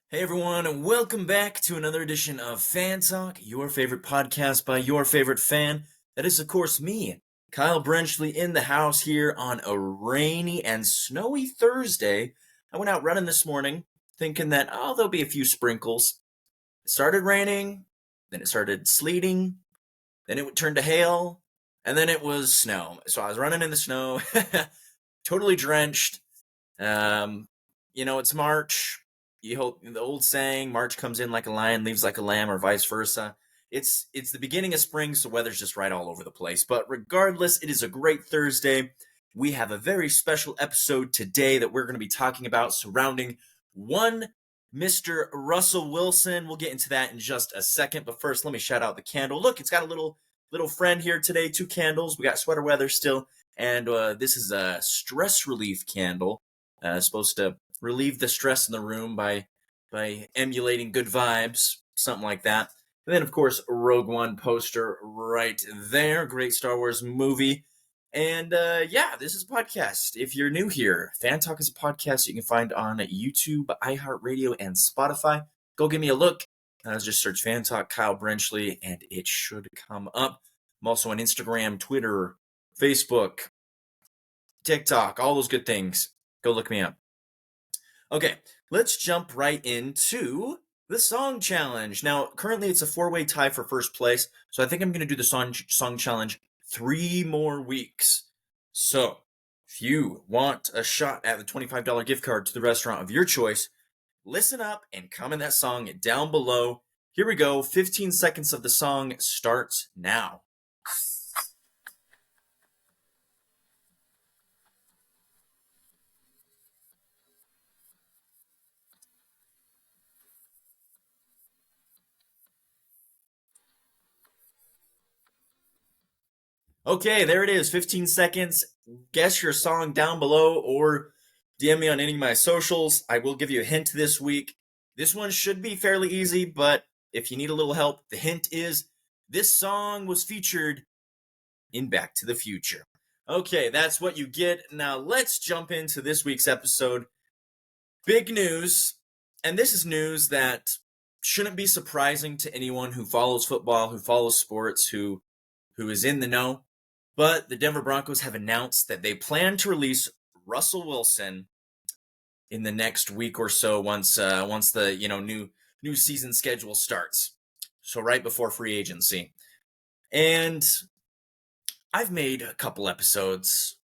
Hey everyone, and welcome back to another edition of Fan Talk, your favorite podcast by your favorite fan. That is, of course, me, Kyle Brenchley, in the house here on a rainy and snowy Thursday. I went out running this morning thinking that, there'll be a few sprinkles. It started raining, then it started sleeting, then it turned to hail, and then it was snow. So I was running in the snow, totally drenched. Um, it's March. You hope the old saying, March comes in like a lion, leaves like a lamb, or vice versa. It's the beginning of spring, so weather's just right all over the place. But regardless, it is a great Thursday. We have a very special episode today that we're going to be talking about surrounding one Mr. Russell Wilson. We'll get into that in just a second. But first, let me shout out the candle. Look, it's got a little friend here today. 2 candles. We got sweater weather still, and this is a stress relief candle. Supposed to relieve the stress in the room by emulating good vibes, something like that. And then, of course, Rogue One poster right there. Great Star Wars movie. And this is a podcast. If you're new here, Fan Talk is a podcast you can find on YouTube, iHeartRadio, and Spotify. Go give me a look. Just search Fan Talk Kyle Brenchley, and it should come up. I'm also on Instagram, Twitter, Facebook, TikTok, all those good things. Go look me up. Okay, let's jump right into the song challenge. Now, currently it's a 4-way tie for first place, so I think I'm going to do the song challenge 3 more weeks. So, if you want a shot at the $25 gift card to the restaurant of your choice, listen up and comment that song down below. Here we go. 15 seconds of the song starts now. Okay, there it is. 15 seconds. Guess your song down below or DM me on any of my socials. I will give you a hint this week. This one should be fairly easy, but if you need a little help, the hint is this song was featured in Back to the Future. Okay, that's what you get. Now let's jump into this week's episode. Big news, and this is news that shouldn't be surprising to anyone who follows football, who follows sports, who is in the know. But the Denver Broncos have announced that they plan to release Russell Wilson in the next week or so once the new season schedule starts. So right before free agency. And I've made a couple episodes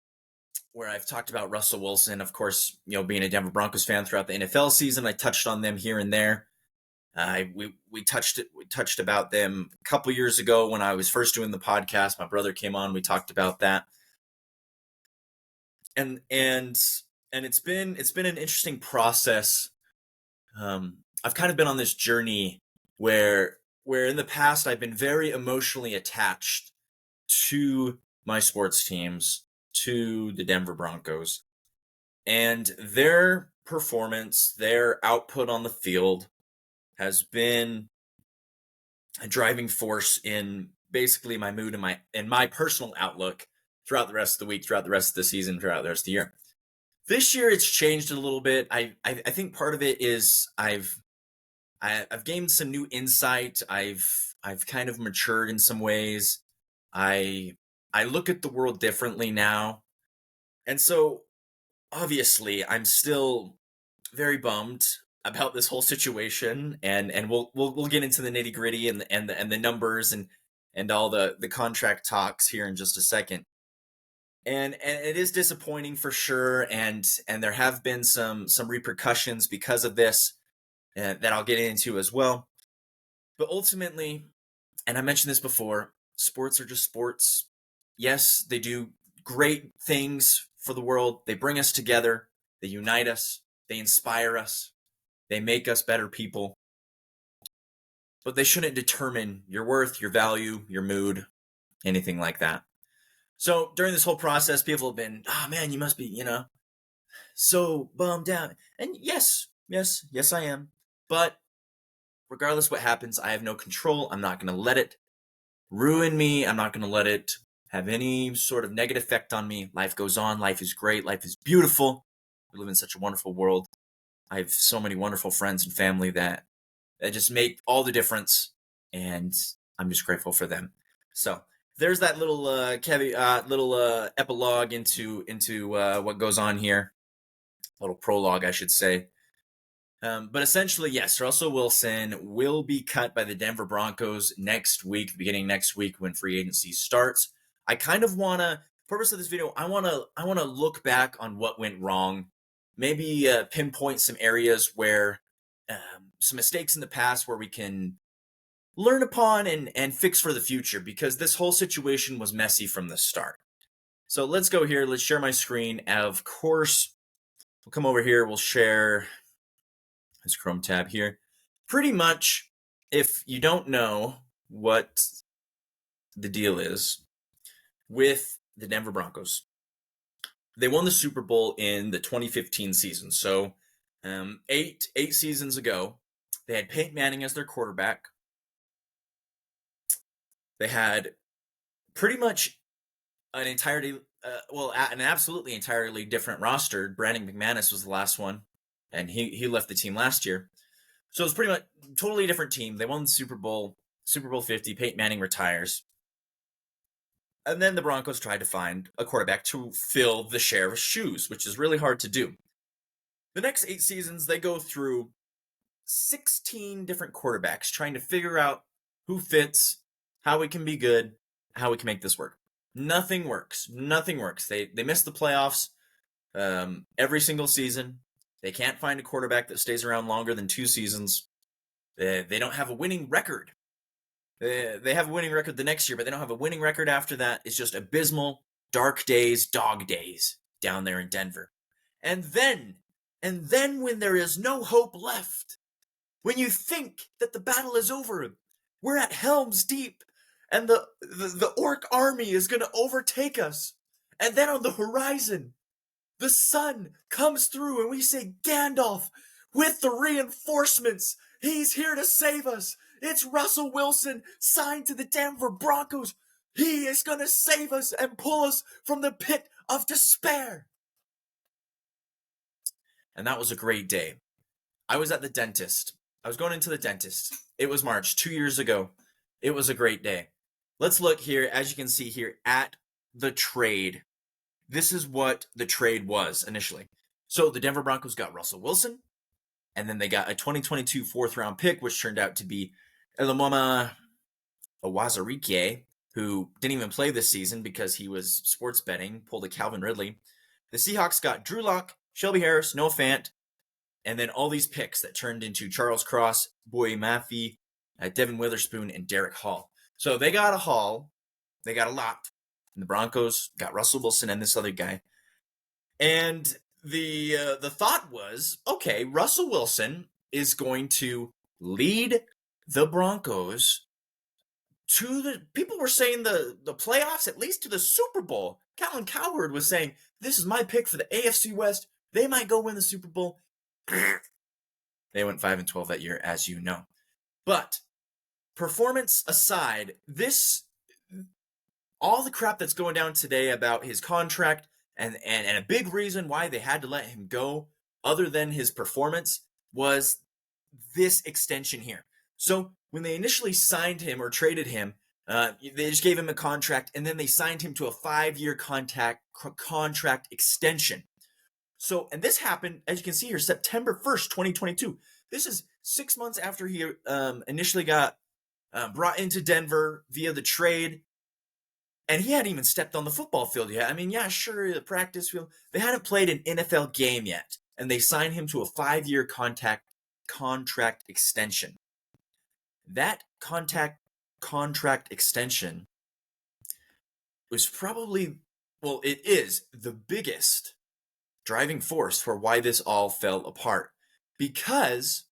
where I've talked about Russell Wilson, of course, being a Denver Broncos fan throughout the NFL season. I touched on them here and there. We touched about them a couple years ago when I was first doing the podcast. My brother came on. We talked about that, and it's been an interesting process. I've kind of been on this journey where in the past I've been very emotionally attached to my sports teams, to the Denver Broncos, and their performance, their output on the field has been a driving force in basically my mood and my personal outlook throughout the rest of the week, throughout the rest of the season, throughout the rest of the year. This year it's changed a little bit. I think part of it is I've gained some new insight. I've kind of matured in some ways. I look at the world differently now. And so obviously I'm still very bummed about this whole situation, and we'll get into the nitty gritty and the numbers and all the contract talks here in just a second. And it is disappointing for sure, and there have been some repercussions because of this that I'll get into as well. But ultimately, and I mentioned this before, sports are just sports. Yes, they do great things for the world. They bring us together. They unite us. They inspire us. They make us better people. But they shouldn't determine your worth, your value, your mood, anything like that. So during this whole process, people have been, oh man, you must be, so bummed out. And yes, I am. But regardless what happens, I have no control. I'm not going to let it ruin me. I'm not going to let it have any sort of negative effect on me. Life goes on. Life is great. Life is beautiful. We live in such a wonderful world. I have so many wonderful friends and family that just make all the difference, and I'm just grateful for them. So there's that little epilogue into what goes on here, little prologue, I should say. But essentially, yes, Russell Wilson will be cut by the Denver Broncos next week, beginning next week when free agency starts. I kind of wanna, purpose of this video, I wanna look back on what went wrong, maybe pinpoint some areas where some mistakes in the past where we can learn upon and fix for the future, because this whole situation was messy from the start. So let's go here. Let's share my screen. Of course, we'll come over here. We'll share this Chrome tab here. Pretty much, if you don't know what the deal is with the Denver Broncos, they won the Super Bowl in the 2015 season. So eight seasons ago, they had Peyton Manning as their quarterback. They had pretty much an absolutely entirely different roster. Brandon McManus was the last one, and he left the team last year. So it was pretty much totally different team. They won the Super Bowl 50. Peyton Manning retires. And then the Broncos tried to find a quarterback to fill the sheriff's shoes, which is really hard to do. The next 8 seasons, they go through 16 different quarterbacks trying to figure out who fits, how we can be good, how we can make this work. Nothing works. They miss the playoffs every single season. They can't find a quarterback that stays around longer than 2 seasons. They don't have a winning record. They have a winning record the next year, but they don't have a winning record after that. It's just abysmal, dark days, dog days down there in Denver. And then when there is no hope left, when you think that the battle is over, we're at Helm's Deep, and the orc army is going to overtake us. And then on the horizon, the sun comes through, and we say, Gandalf, with the reinforcements, he's here to save us. It's Russell Wilson, signed to the Denver Broncos. He is going to save us and pull us from the pit of despair. And that was a great day. I was at the dentist. I was going into the dentist. It was March, 2 years ago. It was a great day. Let's look here, as you can see here, at the trade. This is what the trade was initially. So the Denver Broncos got Russell Wilson, and then they got a 2022 4th-round pick, which turned out to be Elamoma Awazarike, who didn't even play this season because he was sports betting, pulled a Calvin Ridley. The Seahawks got Drew Lock, Shelby Harris, Noah Fant, and then all these picks that turned into Charles Cross, Boye Mafe, Devin Witherspoon, and Derek Hall. So they got a haul. They got a lot. And the Broncos got Russell Wilson and this other guy. And the thought was, okay, Russell Wilson is going to lead the Broncos to the, people were saying the playoffs, at least to the Super Bowl. Colin Cowherd was saying, this is my pick for the AFC West. They might go win the Super Bowl. They went 5-12 that year, as you know. But performance aside, all the crap that's going down today about his contract and a big reason why they had to let him go, other than his performance, was this extension here. So when they initially signed him or traded him, they just gave him a contract, and then they signed him to a 5-year contract extension. So, and this happened, as you can see here, September 1st, 2022. This is 6 months after he initially got brought into Denver via the trade. And he hadn't even stepped on the football field yet. I mean, yeah, sure, the practice field. They hadn't played an NFL game yet. And they signed him to a 5-year contract extension. That contract extension was probably, well, it is the biggest driving force for why this all fell apart. Because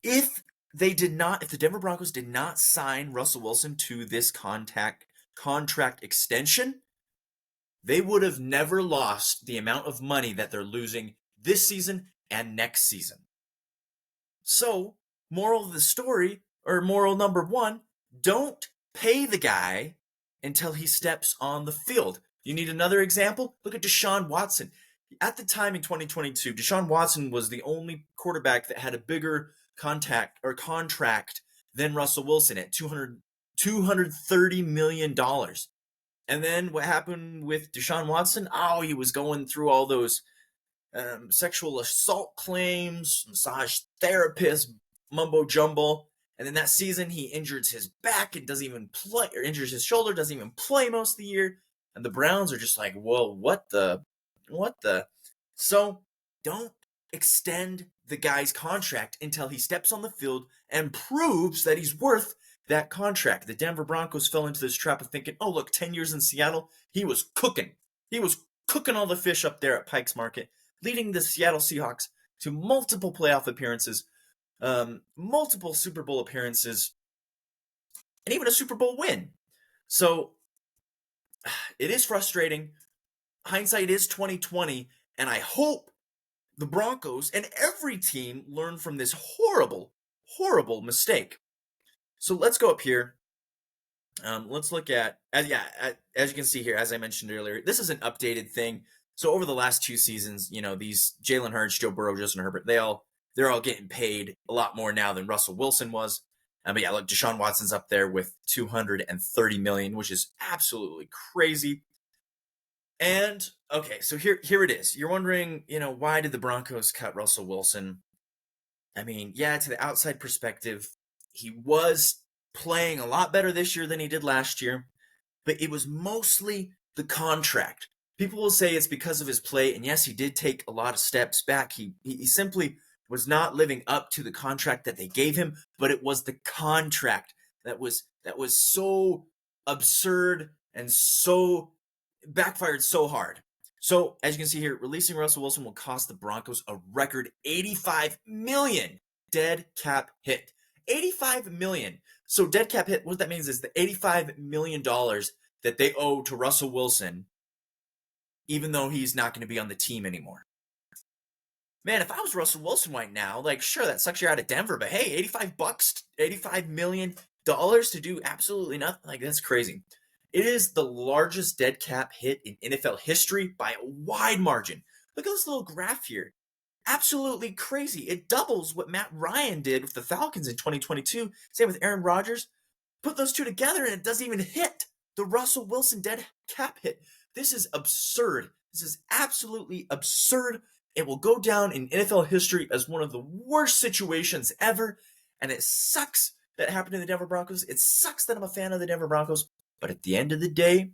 if the Denver Broncos did not sign Russell Wilson to this contract extension, they would have never lost the amount of money that they're losing this season and next season. So, moral of the story, or moral number 1, don't pay the guy until he steps on the field. You need another example? Look at Deshaun Watson. At the time in 2022, Deshaun Watson was the only quarterback that had a bigger contract than Russell Wilson at $230 million. And then what happened with Deshaun Watson? Oh, he was going through all those sexual assault claims, massage therapist, mumbo jumbo. And then that season, he injures his back and doesn't even play, or injures his shoulder, doesn't even play most of the year. And the Browns are just like, whoa, what the? So don't extend the guy's contract until he steps on the field and proves that he's worth that contract. The Denver Broncos fell into this trap of thinking, oh, look, 10 years in Seattle, he was cooking. He was cooking all the fish up there at Pike's Market, leading the Seattle Seahawks to multiple playoff appearances, multiple Super Bowl appearances, and even a Super Bowl win. So it is frustrating. Hindsight is 2020, and I hope the Broncos and every team learn from this horrible, horrible mistake. So let's go up here. Let's look at, as you can see here, as I mentioned earlier, this is an updated thing. So over the last 2 seasons, these Jalen Hurts, Joe Burrow, Justin Herbert, they're all getting paid a lot more now than Russell Wilson was. But yeah, look, Deshaun Watson's up there with $230 million, which is absolutely crazy. And okay, so here it is. You're wondering, why did the Broncos cut Russell Wilson? I mean, yeah, to the outside perspective, he was playing a lot better this year than he did last year, but it was mostly the contract. People will say it's because of his play, and yes, he did take a lot of steps back. He simply was not living up to the contract that they gave him, but it was the contract that was so absurd and so backfired so hard. So, as you can see here, releasing Russell Wilson will cost the Broncos a record $85 million dead cap hit. $85 million. So, dead cap hit, what that means is the $85 million that they owe to Russell Wilson, even though he's not going to be on the team anymore. Man, if I was Russell Wilson right now, sure, that sucks you're out of Denver, but hey, $85 million to do absolutely nothing. That's crazy. It is the largest dead cap hit in NFL history by a wide margin. Look at this little graph here. Absolutely crazy. It doubles what Matt Ryan did with the Falcons in 2022. Same with Aaron Rodgers. Put those two together and it doesn't even hit the Russell Wilson dead cap hit. This is absurd. This is absolutely absurd. It will go down in NFL history as one of the worst situations ever. And it sucks that it happened to the Denver Broncos. It sucks that I'm a fan of the Denver Broncos. But at the end of the day,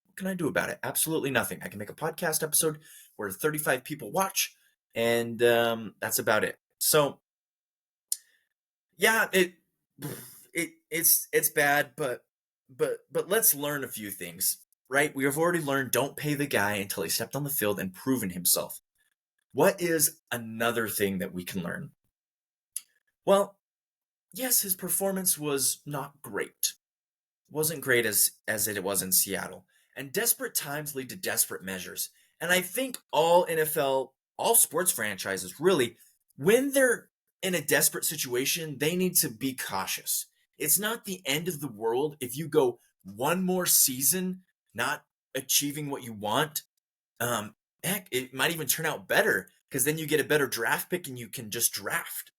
what can I do about it? Absolutely nothing. I can make a podcast episode where 35 people watch, and that's about it. So, yeah, it's bad, but let's learn a few things, right? We have already learned don't pay the guy until he stepped on the field and proven himself. What is another thing that we can learn? Well, yes, his performance was not great. Wasn't great as it was in Seattle. And desperate times lead to desperate measures. And I think all sports franchises really, when they're in a desperate situation, they need to be cautious. It's not the end of the world if you go one more season not achieving what you want. Heck, it might even turn out better because then you get a better draft pick and you can just draft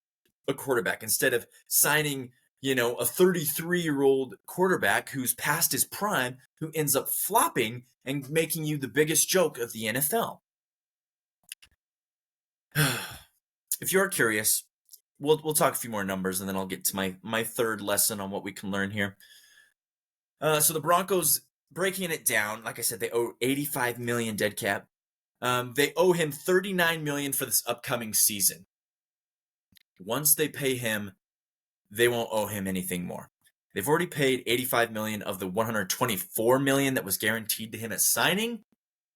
a quarterback instead of signing a 33-year-old quarterback who's past his prime, who ends up flopping and making you the biggest joke of the NFL. If you're curious, we'll talk a few more numbers, and then I'll get to my third lesson on what we can learn here. So the Broncos, breaking it down, like I said, they owe $85 million dead cap. They owe him $39 million for this upcoming season. Once they pay him, they won't owe him anything more. They've already paid $85 million of the $124 million that was guaranteed to him at signing.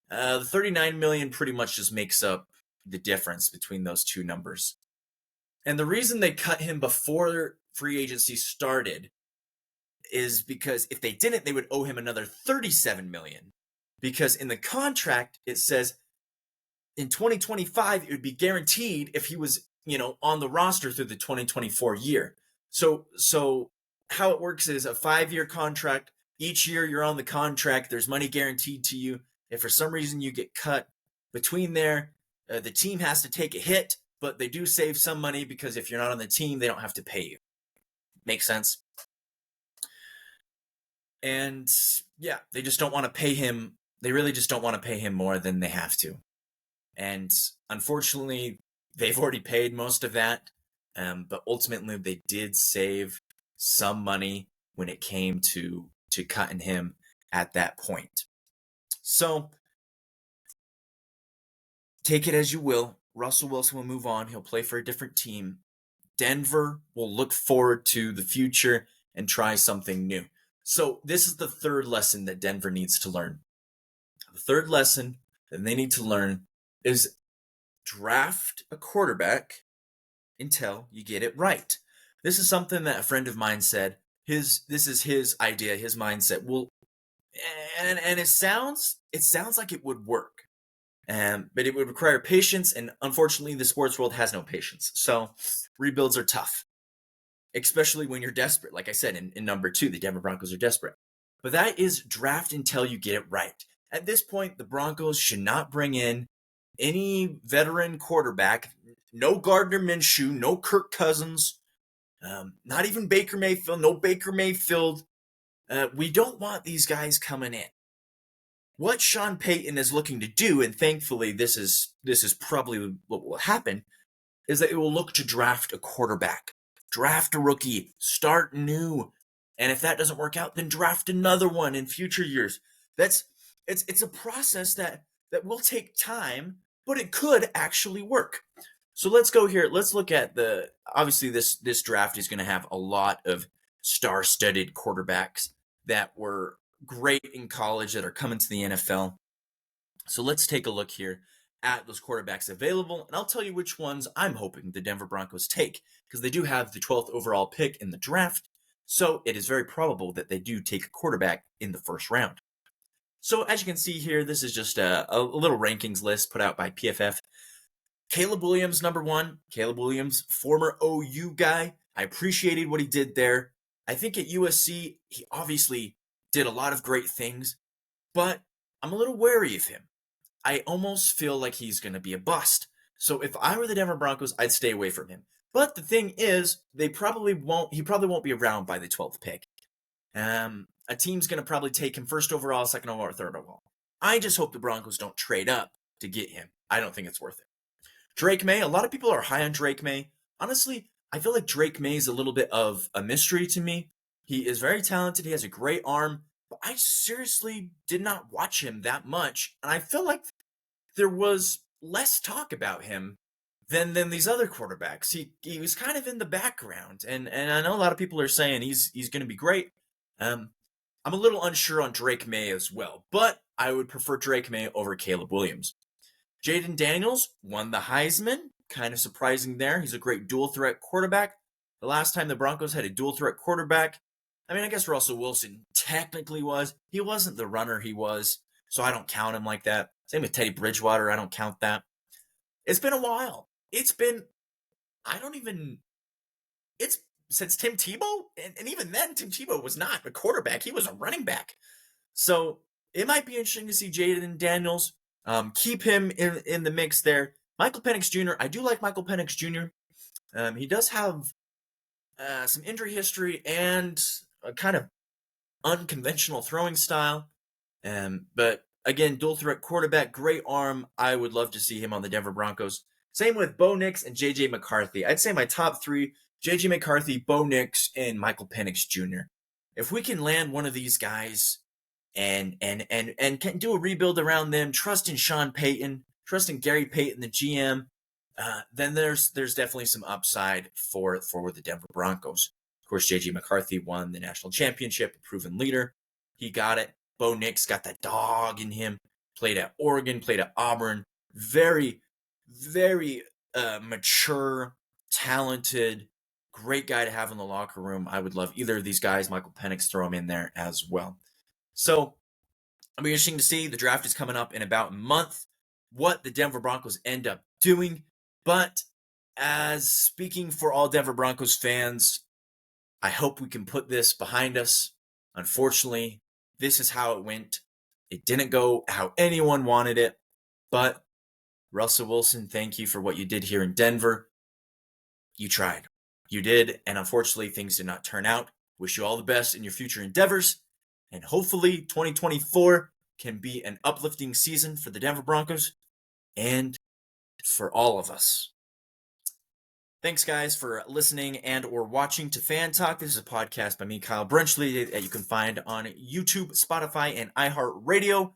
The $39 million pretty much just makes up the difference between those two numbers. And the reason they cut him before free agency started is because if they didn't, they would owe him another $37 million. Because in the contract, it says in 2025, it would be guaranteed if he was, on the roster through the 2024 year. So how it works is a 5-year contract. Each year you're on the contract, there's money guaranteed to you. If for some reason you get cut between there, the team has to take a hit, but they do save some money because if you're not on the team, they don't have to pay you. Makes sense? And yeah, they just don't want to pay him. They really just don't want to pay him more than they have to. And unfortunately, they've already paid most of that. But ultimately, they did save some money when it came to cutting him at that point. So take it as you will. Russell Wilson will move on. He'll play for a different team. Denver will look forward to the future and try something new. So this is the third lesson that Denver needs to learn. The third lesson that they need to learn is draft a quarterback until you get it right. This is something that a friend of mine said. This is his idea, his mindset. Well, and it sounds like it would work. But it would require patience, and unfortunately, the sports world has no patience. So rebuilds are tough, especially when you're desperate. Like I said, in number 2, the Denver Broncos are desperate. But that is draft until you get it right. At this point, the Broncos should not bring in any veteran quarterback. No Gardner Minshew, no Kirk Cousins, not even Baker Mayfield, no Baker Mayfield. We don't want these guys coming in. What Sean Payton is looking to do, and thankfully this is probably what will happen, is that it will look to draft a quarterback, draft a rookie, start new, and if that doesn't work out, then draft another one in future years. It's a process that will take time, but it could actually work. So let's go here. Let's look at obviously this draft is going to have a lot of star-studded quarterbacks that were great in college that are coming to the NFL. So let's take a look here at those quarterbacks available, and I'll tell you which ones I'm hoping the Denver Broncos take, because they do have the 12th overall pick in the draft, so it is very probable that they do take a quarterback in the first round. So as you can see here, this is just a little rankings list put out by PFF. Caleb Williams, number 1. Caleb Williams, former OU guy. I appreciated what he did there. I think at USC, he obviously did a lot of great things, but I'm a little wary of him. I almost feel like he's going to be a bust. So if I were the Denver Broncos, I'd stay away from him. But the thing is, he probably won't be around by the 12th pick. A team's going to probably take him first overall, second overall, or third overall. I just hope the Broncos don't trade up to get him. I don't think it's worth it. Drake May, a lot of people are high on Drake May. Honestly, I feel like Drake May is a little bit of a mystery to me. He is very talented. He has a great arm. But I seriously did not watch him that much. And I feel like there was less talk about him than these other quarterbacks. He was kind of in the background. And I know a lot of people are saying he's going to be great. I'm a little unsure on Drake May as well. But I would prefer Drake May over Caleb Williams. Jaden Daniels won the Heisman. Kind of surprising there. He's a great dual-threat quarterback. The last time the Broncos had a dual-threat quarterback, I mean, I guess Russell Wilson technically was. He wasn't the runner he was, so I don't count him like that. Same with Teddy Bridgewater. I don't count that. It's been a while. It's since Tim Tebow, and even then, Tim Tebow was not a quarterback. He was a running back. So it might be interesting to see Jaden Daniels. Keep him in the mix there. Michael Penix Jr., I do like Michael Penix Jr. He does have some injury history and a kind of unconventional throwing style. But again, dual threat quarterback, great arm. I would love to see him on the Denver Broncos. Same with Bo Nix and J.J. McCarthy. I'd say my top 3, J.J. McCarthy, Bo Nix, and Michael Penix Jr. If we can land one of these guys and can do a rebuild around them, trust in Sean Payton, trust in Gary Payton, the GM, then there's definitely some upside for the Denver Broncos. Of course, J.J. McCarthy won the national championship, a proven leader. He got it. Bo Nix got that dog in him. Played at Oregon, played at Auburn. Very, very mature, talented, great guy to have in the locker room. I would love either of these guys. Michael Penix, throw him in there as well. So it'll be interesting to see. The draft is coming up in about a month. What the Denver Broncos end up doing. But as speaking for all Denver Broncos fans, I hope we can put this behind us. Unfortunately, this is how it went. It didn't go how anyone wanted it, but Russell Wilson, thank you for what you did here in Denver. You tried. You did, and unfortunately, things did not turn out. Wish you all the best in your future endeavors, and hopefully 2024 can be an uplifting season for the Denver Broncos and for all of us. Thanks, guys, for listening and or watching to Fan Talk. This is a podcast by me, Kyle Brenchley, that you can find on YouTube, Spotify, and iHeartRadio.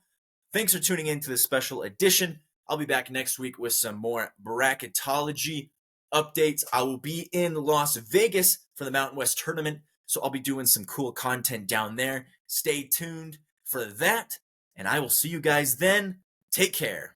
Thanks for tuning in to this special edition. I'll be back next week with some more bracketology updates. I will be in Las Vegas for the Mountain West Tournament, so I'll be doing some cool content down there. Stay tuned for that, and I will see you guys then. Take care.